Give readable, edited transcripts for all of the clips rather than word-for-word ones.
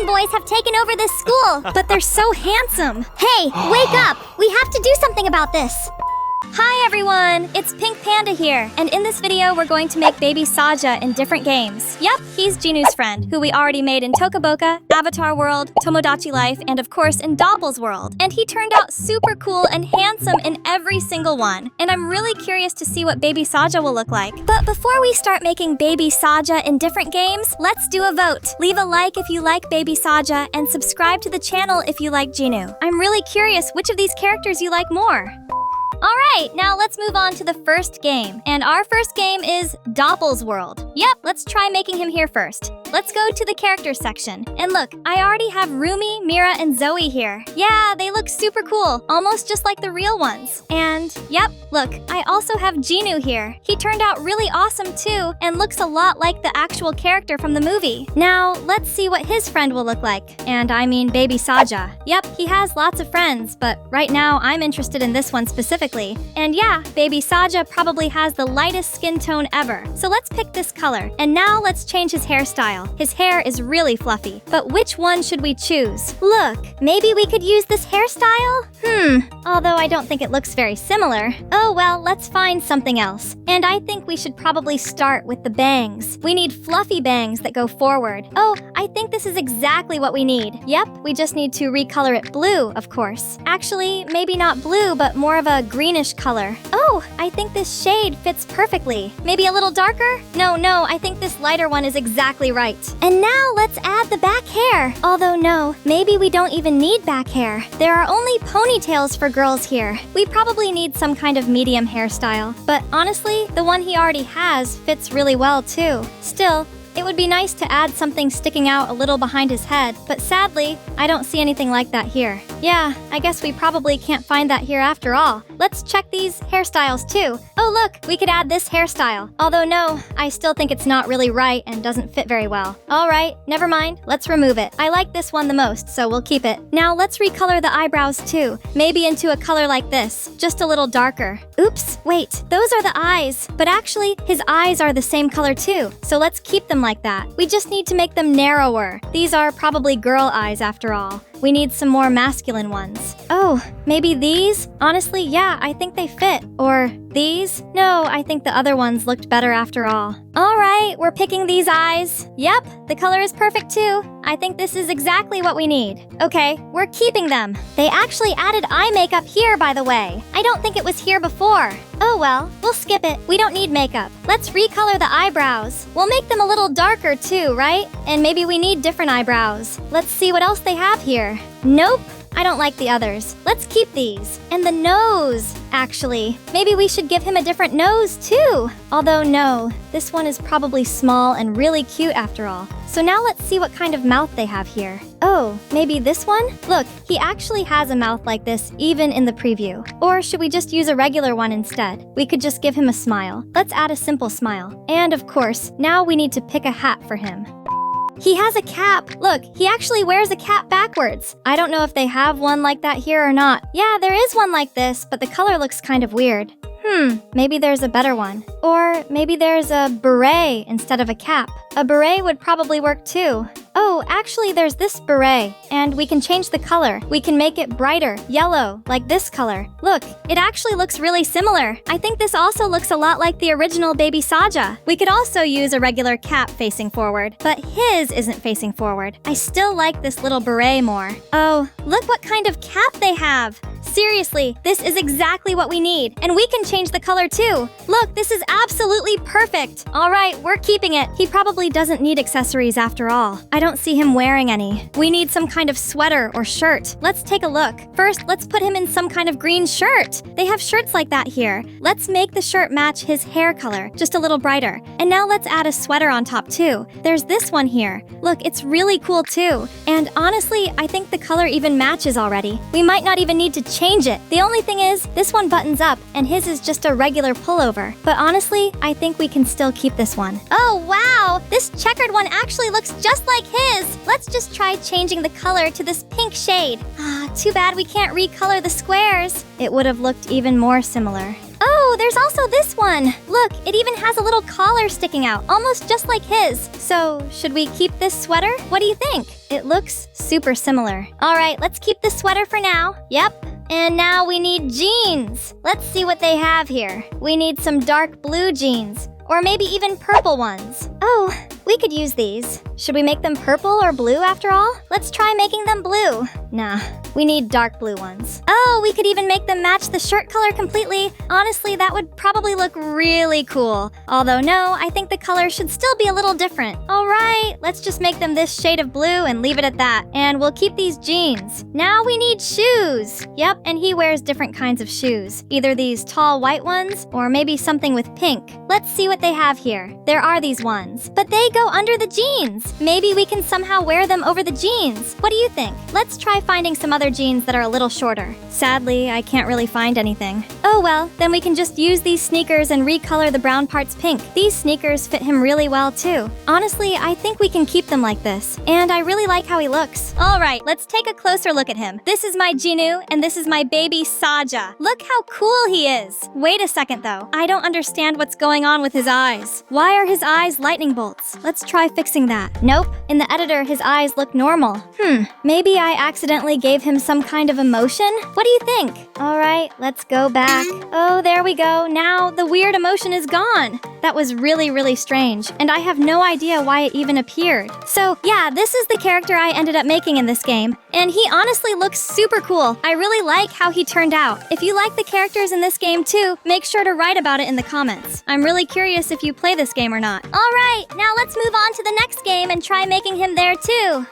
Asian boys have taken over this school. But they're so handsome. Hey, wake up! We have to do something about this. Hi everyone, it's Pink Panda here, and in this video we're going to make Baby Saja in different games. Yep, he's Jinu's friend, who we already made in Toca Boca, Avatar World, Tomodachi Life, and of course in Dopples World. And he turned out super cool and handsome in every single one. And I'm really curious to see what Baby Saja will look like. But before we start making Baby Saja in different games, let's do a vote. Leave a like if you like Baby Saja, and subscribe to the channel if you like Jinu. I'm really curious which of these characters you like more. Alright, now let's move on to the first game. And our first game is Dopples World. Yep, let's try making him here first. Let's go to the characters section. And look, I already have Rumi, Mira, and Zoe here. Yeah, they look super cool, almost just like the real ones. And yep, look, I also have Jinu here. He turned out really awesome too, and looks a lot like the actual character from the movie. Now, let's see what his friend will look like. And I mean Baby Saja. Yep, he has lots of friends, but right now I'm interested in this one specifically. And yeah, Baby Saja probably has the lightest skin tone ever. So let's pick this color. And now let's change his hairstyle. His hair is really fluffy. But which one should we choose? Look, maybe we could use this hairstyle? Although I don't think it looks very similar. Oh well, let's find something else. And I think we should probably start with the bangs. We need fluffy bangs that go forward. Oh, I think this is exactly what we need. Yep, we just need to recolor it blue, of course. Actually, maybe not blue, but more of a greenish color. Oh, I think this shade fits perfectly. Maybe a little darker? No, I think this lighter one is exactly right. And now let's add the back hair. Although no, maybe we don't even need back hair. There are only ponytails for girls here. We probably need some kind of medium hairstyle. But honestly, the one he already has fits really well too. Still, it would be nice to add something sticking out a little behind his head, but sadly, I don't see anything like that here. Yeah, I guess we probably can't find that here after all. Let's check these hairstyles too. Oh look, we could add this hairstyle. Although no, I still think it's not really right and doesn't fit very well. Alright, never mind, let's remove it. I like this one the most, so we'll keep it. Now let's recolor the eyebrows too. Maybe into a color like this, just a little darker. Oops, wait, those are the eyes. But actually, his eyes are the same color too, so let's keep them like that. We just need to make them narrower. These are probably girl eyes after all. We need some more masculine ones. Oh, maybe these? Honestly, yeah, I think they fit. Or these? No, I think the other ones looked better after all. Alright, we're picking these eyes. Yep, the color is perfect too. I think this is exactly what we need. Okay, we're keeping them. They actually added eye makeup here, by the way. I don't think it was here before. Oh well, we'll skip it. We don't need makeup. Let's recolor the eyebrows. We'll make them a little darker too, right? And maybe we need different eyebrows. Let's see what else they have here. Nope. I don't like the others. Let's keep these. And the nose, actually. Maybe we should give him a different nose, too. Although no, this one is probably small and really cute after all. So now let's see what kind of mouth they have here. Oh, maybe this one? Look, he actually has a mouth like this even in the preview. Or should we just use a regular one instead? We could just give him a smile. Let's add a simple smile. And of course, now we need to pick a hat for him. He has a cap. Look, he actually wears a cap backwards. I don't know if they have one like that here or not. Yeah, there is one like this, but the color looks kind of weird. Maybe there's a better one. Or maybe there's a beret instead of a cap. A beret would probably work too. Oh, actually there's this beret, and we can change the color. We can make it brighter, yellow, like this color. Look, it actually looks really similar. I think this also looks a lot like the original Baby Saja. We could also use a regular cap facing forward, but his isn't facing forward. I still like this little beret more. Oh, look what kind of cap they have. Seriously, this is exactly what we need. And we can change the color too. Look, this is absolutely perfect. All right, we're keeping it. He probably doesn't need accessories after all. I don't see him wearing any. We need some kind of sweater or shirt. Let's take a look. First, let's put him in some kind of green shirt. They have shirts like that here. Let's make the shirt match his hair color, just a little brighter. And now let's add a sweater on top too. There's this one here. Look, it's really cool too. And honestly, I think the color even matches already. We might not even need to change it. The only thing is, this one buttons up and his is just a regular pullover. But honestly, I think we can still keep this one. Oh wow! This checkered one actually looks just like his! Let's just try changing the color to this pink shade. Too bad we can't recolor the squares. It would have looked even more similar. Oh, Oh, there's also this one. Look, it even has a little collar sticking out, almost just like his. So, should we keep this sweater? What do you think? It looks super similar. All right, let's keep the sweater for now. Yep. And now we need jeans. Let's see what they have here. We need some dark blue jeans, or maybe even purple ones. Oh, we could use these. Should we make them purple or blue after all? Let's try making them blue. Nah, we need dark blue ones. Oh, we could even make them match the shirt color completely. Honestly, that would probably look really cool. Although no, I think the color should still be a little different. All right, let's just make them this shade of blue and leave it at that. And we'll keep these jeans. Now we need shoes. Yep, and he wears different kinds of shoes. Either these tall white ones or maybe something with pink. Let's see what they have here. There are these ones, but they go under the jeans. Maybe we can somehow wear them over the jeans. What do you think? Let's try finding some other jeans that are a little shorter. Sadly, I can't really find anything. Oh well, then we can just use these sneakers and recolor the brown parts pink. These sneakers fit him really well too. Honestly, I think we can keep them like this. And I really like how he looks. All right, let's take a closer look at him. This is my Jinu, and this is my baby Saja. Look how cool he is. Wait a second though. I don't understand what's going on with his eyes. Why are his eyes lightning bolts? Let's try fixing that. Nope, in the editor his eyes look normal. Maybe I accidentally gave him some kind of emotion? What do you think? Alright, let's go back. Oh, there we go. Now the weird emotion is gone. That was really strange, and I have no idea why it even appeared. So yeah, this is the character I ended up making in this game, and he honestly looks super cool. I really like how he turned out. If you like the characters in this game too, make sure to write about it in the comments. I'm really curious if you play this game or not. Alright, now let's move on to the next game and try making him there too.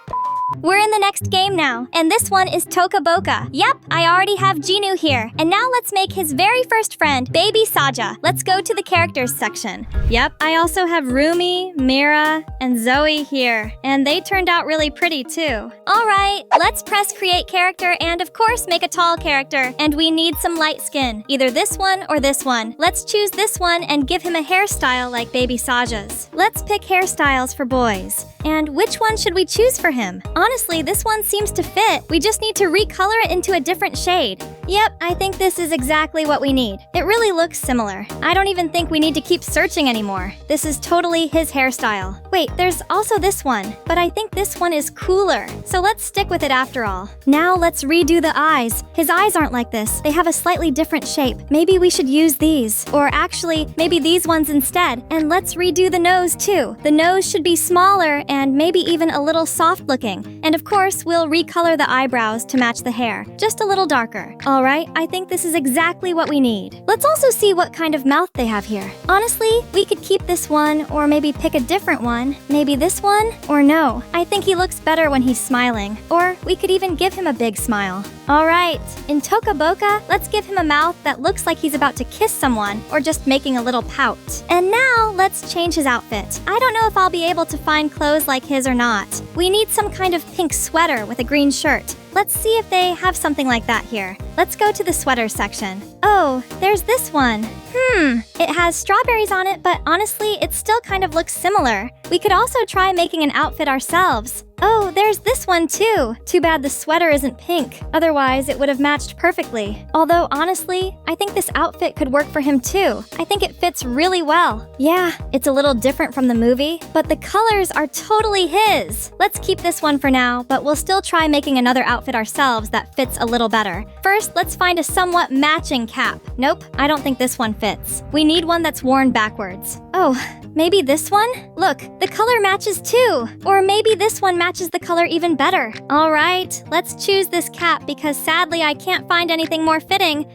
We're in the next game now, and this one is Toca Boca. Yep, I already have Jinu here. And now let's make his very first friend, Baby Saja. Let's go to the characters section. Yep, I also have Rumi, Mira, and Zoe here. And they turned out really pretty too. Alright, let's press create character and of course make a tall character. And we need some light skin. Either this one or this one. Let's choose this one and give him a hairstyle like Baby Saja's. Let's pick hairstyles for boys. And which one should we choose for him? Honestly, this one seems to fit. We just need to recolor it into a different shade. Yep, I think this is exactly what we need. It really looks similar. I don't even think we need to keep searching anymore. This is totally his hairstyle. Wait, there's also this one, but I think this one is cooler. So let's stick with it after all. Now let's redo the eyes. His eyes aren't like this. They have a slightly different shape. Maybe we should use these. Or actually, maybe these ones instead. And let's redo the nose too. The nose should be smaller and maybe even a little soft looking. And of course, we'll recolor the eyebrows to match the hair, just a little darker. Alright, I think this is exactly what we need. Let's also see what kind of mouth they have here. Honestly, we could keep this one, or maybe pick a different one. Maybe this one, or no. I think he looks better when he's smiling. Or we could even give him a big smile. Alright, in Toca Boca, let's give him a mouth that looks like he's about to kiss someone, or just making a little pout. And now, let's change his outfit. I don't know if I'll be able to find clothes like his or not. We need some kind of pink sweater with a green shirt. Let's see if they have something like that here. Let's go to the sweater section. Oh, there's this one. It has strawberries on it, but honestly, it still kind of looks similar. We could also try making an outfit ourselves. Oh, there's this one too. Too bad the sweater isn't pink. Otherwise, it would have matched perfectly. Although, honestly, I think this outfit could work for him too. I think it fits really well. Yeah, it's a little different from the movie, but the colors are totally his. Let's keep this one for now, but we'll still try making another outfit ourselves that fits a little better. First, let's find a somewhat matching cap. Nope, I don't think this one fits. We need one that's worn backwards. Oh, maybe this one? Look, the color matches too. Or maybe this one matches the color even better. Alright, let's choose this cap because sadly I can't find anything more fitting.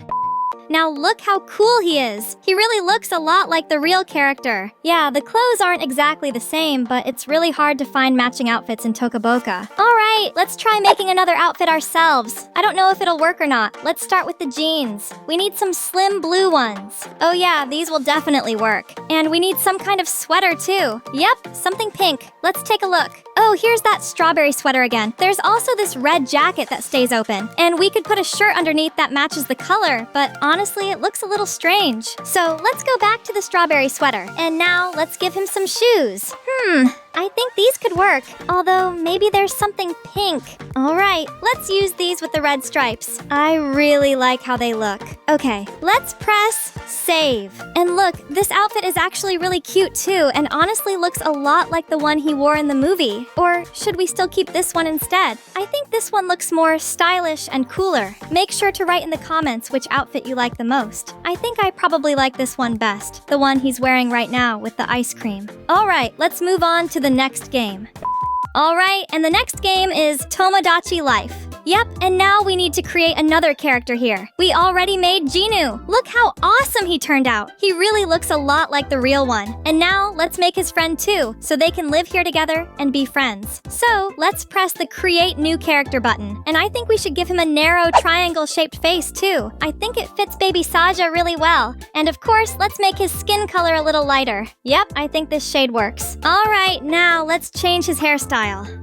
Now look how cool he is. He really looks a lot like the real character. Yeah, the clothes aren't exactly the same, but it's really hard to find matching outfits in Toca Boca. Alright, let's try making another outfit ourselves. I don't know if it'll work or not. Let's start with the jeans. We need some slim blue ones. Oh yeah, these will definitely work. And we need some kind of sweater too. Yep, something pink. Let's take a look. Oh, here's that strawberry sweater again. There's also this red jacket that stays open. And we could put a shirt underneath that matches the color, but honestly, it looks a little strange. So let's go back to the strawberry sweater. And now let's give him some shoes. I think these could work, although maybe there's something pink. All right, let's use these with the red stripes. I really like how they look. Okay, let's press save. And look, this outfit is actually really cute too, and honestly looks a lot like the one he wore in the movie. Or should we still keep this one instead? I think this one looks more stylish and cooler. Make sure to write in the comments which outfit you like the most. I think I probably like this one best, the one he's wearing right now with the ice cream. All right, let's move on to the next game. Alright, and the next game is Tomodachi Life. Yep, and now we need to create another character here. We already made Jinu. Look how awesome he turned out. He really looks a lot like the real one. And now let's make his friend too, so they can live here together and be friends. So let's press the Create New Character button. And I think we should give him a narrow triangle-shaped face too. I think it fits Baby Saja really well. And of course, let's make his skin color a little lighter. Yep, I think this shade works. Alright, now let's change his hairstyle.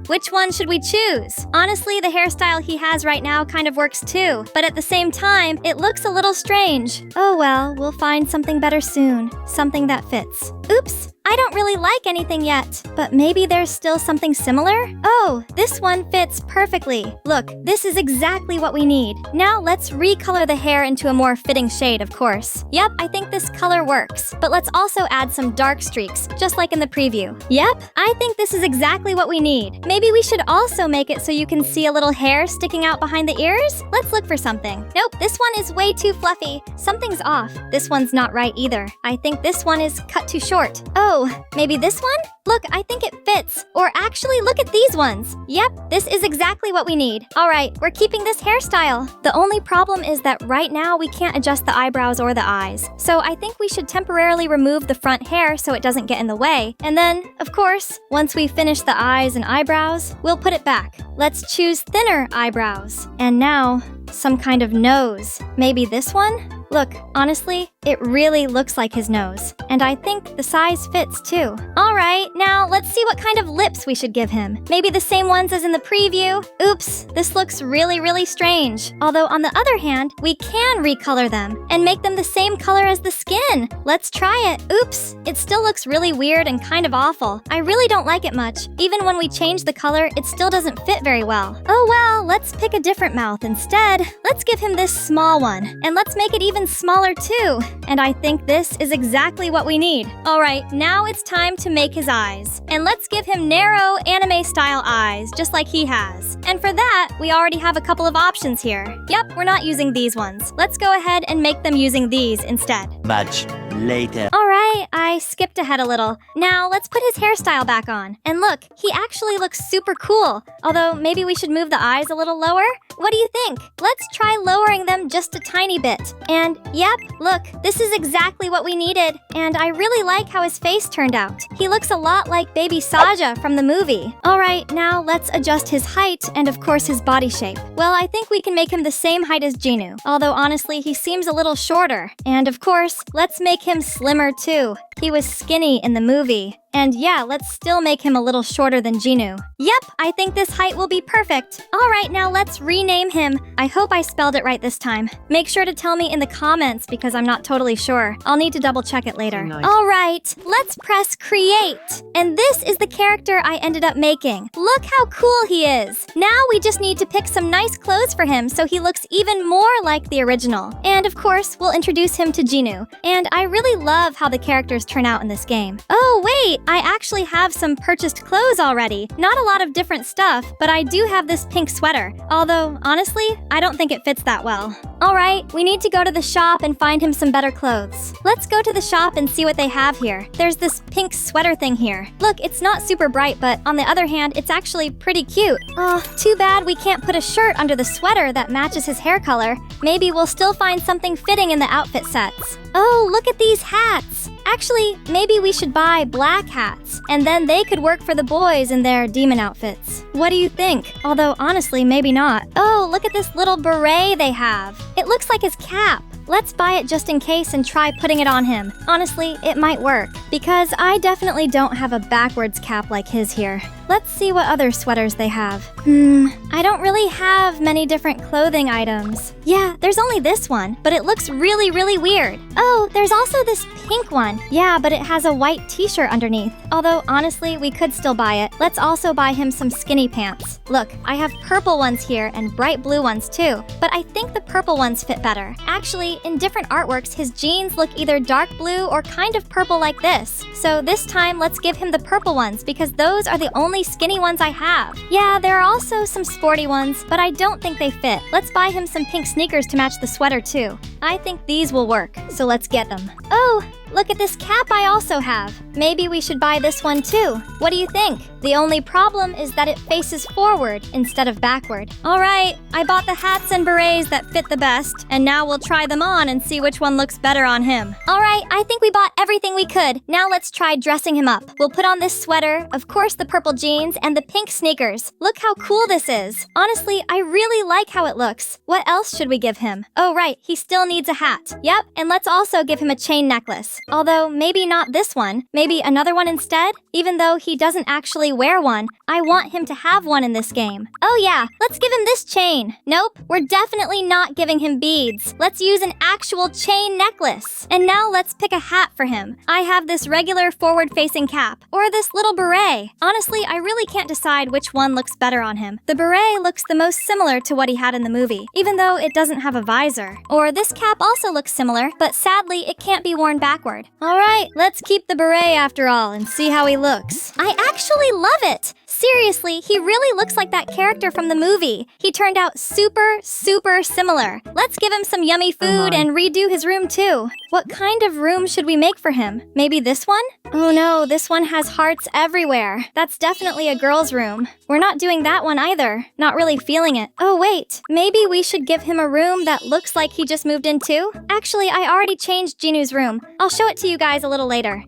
Which one should we choose? Honestly, the hairstyle he has right now kind of works too, but at the same time, it looks a little strange. Oh well, we'll find something better soon. Something that fits. Oops! I don't really like anything yet, but maybe there's still something similar? Oh, this one fits perfectly. Look, this is exactly what we need. Now let's recolor the hair into a more fitting shade, of course. Yep, I think this color works, but let's also add some dark streaks, just like in the preview. Yep, I think this is exactly what we need. Maybe we should also make it so you can see a little hair sticking out behind the ears? Let's look for something. Nope, this one is way too fluffy. Something's off. This one's not right either. I think this one is cut too short. Oh, maybe this one? Look, I think it fits. Or actually, look at these ones. Yep, this is exactly what we need. All right, we're keeping this hairstyle. The only problem is that right now we can't adjust the eyebrows or the eyes. So I think we should temporarily remove the front hair so it doesn't get in the way. And then, of course, once we finish the eyes and eyebrows, we'll put it back. Let's choose thinner eyebrows. And now, some kind of nose. Maybe this one? Look, honestly, it really looks like his nose. And I think the size fits too. Alright, now let's see what kind of lips we should give him. Maybe the same ones as in the preview. Oops, this looks really strange. Although on the other hand, we can recolor them and make them the same color as the skin. Let's try it. Oops, it still looks really weird and kind of awful. I really don't like it much. Even when we change the color, it still doesn't fit very well. Oh well, let's pick a different mouth instead. Let's give him this small one. And let's make it even smaller too. And I think this is exactly what we need. Alright, now it's time to make his eyes. And let's give him narrow anime-style eyes, just like he has. And for that, we already have a couple of options here. Yep, we're not using these ones. Let's go ahead and make them using these instead. Much later. Alright, I skipped ahead a little. Now let's put his hairstyle back on. And look, he actually looks super cool. Although maybe we should move the eyes a little lower? What do you think? Let's try lowering them just a tiny bit. And yep, look, this is exactly what we needed. And I really like how his face turned out. He looks a lot like Baby Saja from the movie. Alright, now let's adjust his height and of course his body shape. Well, I think we can make him the same height as Jinu. Although honestly, he seems a little shorter. And of course, let's make him slimmer too. He was skinny in the movie. And yeah, let's still make him a little shorter than Jinu. Yep, I think this height will be perfect. Alright, now let's rename him. I hope I spelled it right this time. Make sure to tell me in the comments because I'm not totally sure. I'll need to double check it later. Nice. Alright, let's press create. And this is the character I ended up making. Look how cool he is. Now we just need to pick some nice clothes for him so he looks even more like the original. And of course, we'll introduce him to Jinu. And I really love how the characters turn out in this game. Oh wait, I actually have some purchased clothes already. Not a lot of different stuff, but I do have this pink sweater. Although, honestly, I don't think it fits that well. Alright, we need to go to the shop and find him some better clothes. Let's go to the shop and see what they have here. There's this pink sweater thing here. Look, it's not super bright, but on the other hand, it's actually pretty cute. Oh, too bad we can't put a shirt under the sweater that matches his hair color. Maybe we'll still find something fitting in the outfit sets. Oh, look at these hats! Actually, maybe we should buy black hats, and then they could work for the boys in their demon outfits. What do you think? Although, honestly, maybe not. Oh, look at this little beret they have. It looks like his cap. Let's buy it just in case and try putting it on him. Honestly, it might work, because I definitely don't have a backwards cap like his here. Let's see what other sweaters they have. I don't really have many different clothing items. Yeah, there's only this one, but it looks really, really weird. Oh, there's also this pink one. Yeah, but it has a white t-shirt underneath. Although, honestly, we could still buy it. Let's also buy him some skinny pants. Look, I have purple ones here and bright blue ones too, but I think the purple ones fit better. Actually, in different artworks, his jeans look either dark blue or kind of purple like this. So this time, let's give him the purple ones because those are the only skinny ones I have. Yeah, there are also some sporty ones, but I don't think they fit. Let's buy him some pink sneakers to match the sweater too. I think these will work, so let's get them. Oh, look at this cap I also have. Maybe we should buy this one too. What do you think? The only problem is that it faces forward instead of backward. All right, I bought the hats and berets that fit the best, and now we'll try them on and see which one looks better on him. All right, I think we bought everything we could. Now let's try dressing him up. We'll put on this sweater, of course the purple jeans, and the pink sneakers. Look how cool this is. Honestly, I really like how it looks. What else should we give him? Oh right, he still needs a hat. Yep, and let's also give him a chain necklace. Although maybe not this one, maybe another one instead? Even though he doesn't actually wear one, I want him to have one in this game. Oh yeah, let's give him this chain. Nope, we're definitely not giving him beads. Let's use an actual chain necklace. And now let's pick a hat for him. I have this regular forward-facing cap, or this little beret. Honestly, I really can't decide which one looks better on him. The beret looks the most similar to what he had in the movie, even though it doesn't have a visor. Or this cap also looks similar, but sadly it can't be worn backward. Alright, let's keep the beret after all and see how he looks. I actually love it! Seriously, he really looks like that character from the movie. He turned out super, super similar. Let's give him some yummy food and redo his room too. What kind of room should we make for him? Maybe this one? Oh no, this one has hearts everywhere. That's definitely a girl's room. We're not doing that one either. Not really feeling it. Oh wait, maybe we should give him a room that looks like he just moved into? Actually, I already changed Jinu's room. I'll show it to you guys a little later.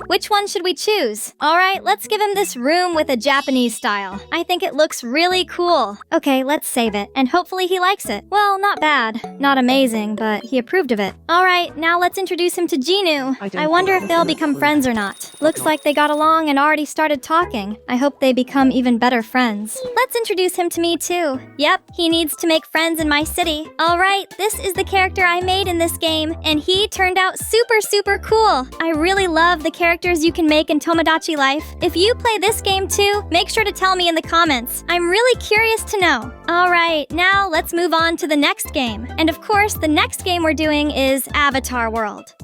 Which one should we choose? Alright, let's give him this room with a Japanese style. I think it looks really cool. Okay, let's save it, and hopefully he likes it. Well, not bad. Not amazing, but he approved of it. Alright, now let's introduce him to Jinu. I wonder if they'll become friends or not. Looks like they got along and already started talking. I hope they become even better friends. Let's introduce him to me too. Yep, he needs to make friends in my city. Alright, this is the character I made in this game, and he turned out super, super cool. I really love the characters you can make in Tomodachi Life. If you play this game too, make sure to tell me in the comments. I'm really curious to know. Alright, now let's move on to the next game. And of course, the next game we're doing is Avatar World.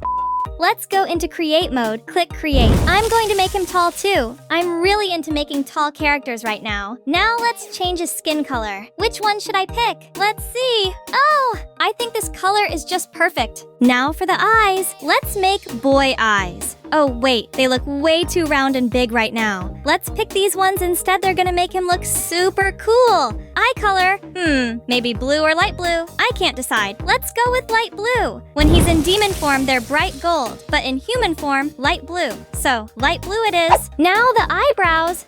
Let's go into create mode, click create. I'm going to make him tall too. I'm really into making tall characters right now. Now let's change his skin color. Which one should I pick? Let's see. Oh, I think this color is just perfect. Now for the eyes. Let's make boy eyes. Oh wait, they look way too round and big right now. Let's pick these ones instead. They're gonna make him look super cool. Eye color, maybe blue or light blue. I can't decide. Let's go with light blue. When he's in demon form, they're bright gold, but in human form, light blue. So, light blue it is. Now the eyebrows.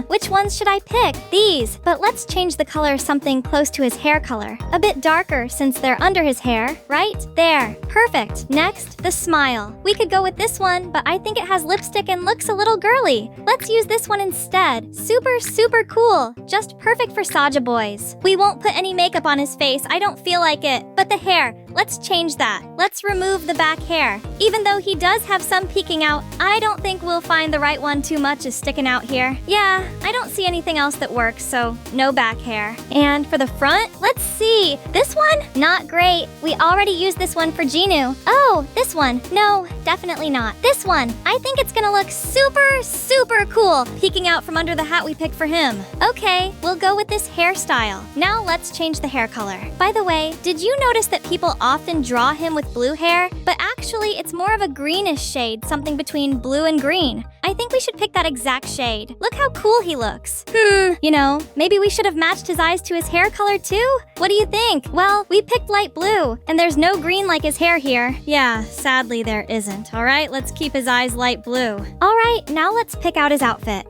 Which ones should I pick? These, but let's change the color something close to his hair color. A bit darker since they're under his hair, right? There, perfect. Next, the smile. We could go with this one, but I think it has lipstick and looks a little girly. Let's use this one instead. Super, super cool. Just perfect for Saja boys. We won't put any makeup on his face. I don't feel like it. But the hair, let's change that. Let's remove the back hair. Even though he does have some peeking out, I don't think we'll find the right one. Too much is sticking out here. Yeah, I don't see anything else that works, so no back hair. And for the front, let's see. This one? Not great. We already used this one for Jinu. Oh, this one. No, definitely not. This one. I think it's gonna look super, super cool, peeking out from under the hat we picked for him. Okay, we'll go with this hairstyle. Now let's change the hair color. By the way, did you notice that people often draw him with blue hair? But actually, it's more of a greenish shade, something between blue and green. I think we should pick that exact shade. Look how cool he looks. You know, maybe we should have matched his eyes to his hair color too? What do you think? Well, we picked light blue, and there's no green like his hair here. Yeah, sadly there isn't. Alright, let's keep his eyes light blue. Alright, now let's pick out his outfit.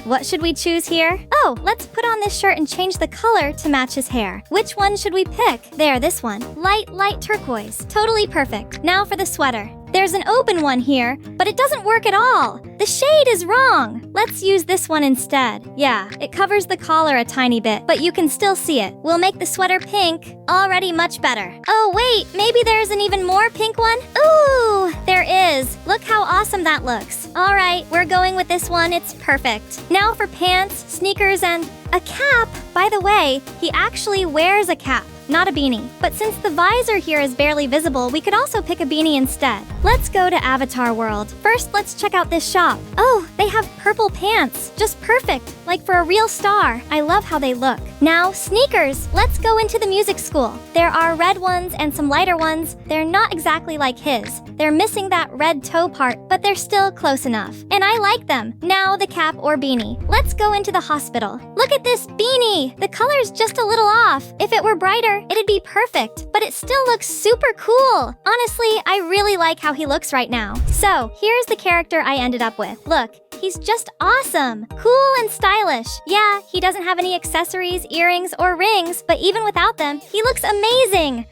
What should we choose here? Oh, let's put on this shirt and change the color to match his hair. Which one should we pick? There, this one. Light, light turquoise. Totally perfect. Now for the sweater. There's an open one here, but it doesn't work at all. The shade is wrong. Let's use this one instead. Yeah, it covers the collar a tiny bit, but you can still see it. We'll make the sweater pink. Already much better. Oh wait, maybe there's an even more pink one? Ooh, there is. Look how awesome that looks. Alright, we're going with this one. It's perfect. Now for pants, sneakers, and a cap. By the way, he actually wears a cap, not a beanie. But since the visor here is barely visible, we could also pick a beanie instead. Let's go to Avatar World. First, let's check out this shop. Oh, they have purple pants. Just perfect, like for a real star. I love how they look. Now, sneakers. Let's go into the music school. There are red ones and some lighter ones. They're not exactly like his. They're missing that red toe part, but they're still close enough. And I like them. Now the cap or beanie. Let's go into the hospital. Look at this beanie. The color's just a little off. If it were brighter, it'd be perfect, but it still looks super cool. Honestly, I really like how he looks right now. So, here's the character I ended up with. Look, he's just awesome. Cool and stylish. Yeah, he doesn't have any accessories, earrings, or rings, but even without them, he looks amazing.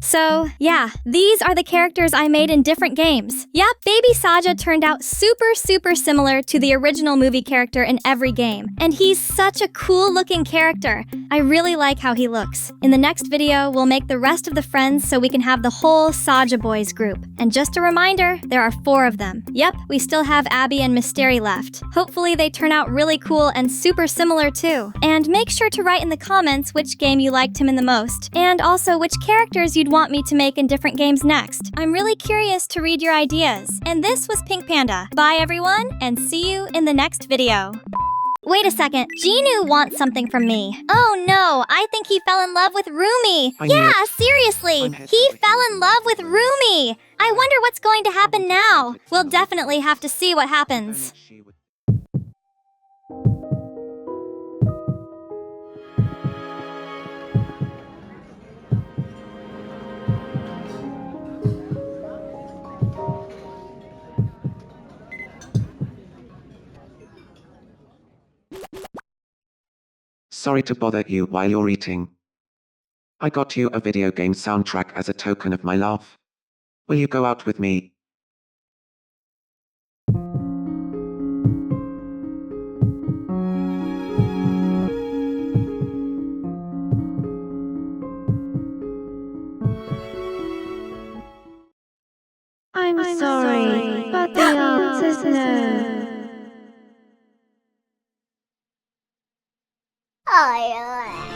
So, yeah, these are the characters I made in different games. Yep, Baby Saja turned out super similar to the original movie character in every game. And he's such a cool-looking character. I really like how he looks. In the next video, we'll make the rest of the friends so we can have the whole Saja Boys group. And just a reminder, there are 4 of them. Yep, we still have Abby and Mystery left. Hopefully they turn out really cool and super similar too. And make sure to write in the comments which game you liked him in the most. And also which characters you'd want me to make in different games next. I'm really curious to read your ideas. And this was Pink Panda. Bye everyone, and see you in the next video. Wait a second, Jinu wants something from me. Oh no, I think he fell in love with Rumi. Yeah, seriously, he fell in love with Rumi. I wonder what's going to happen now. We'll definitely have to see what happens. Sorry to bother you while you're eating. I got you a video game soundtrack as a token of my love. Will you go out with me? I'm sorry, but the answer's no. Oh,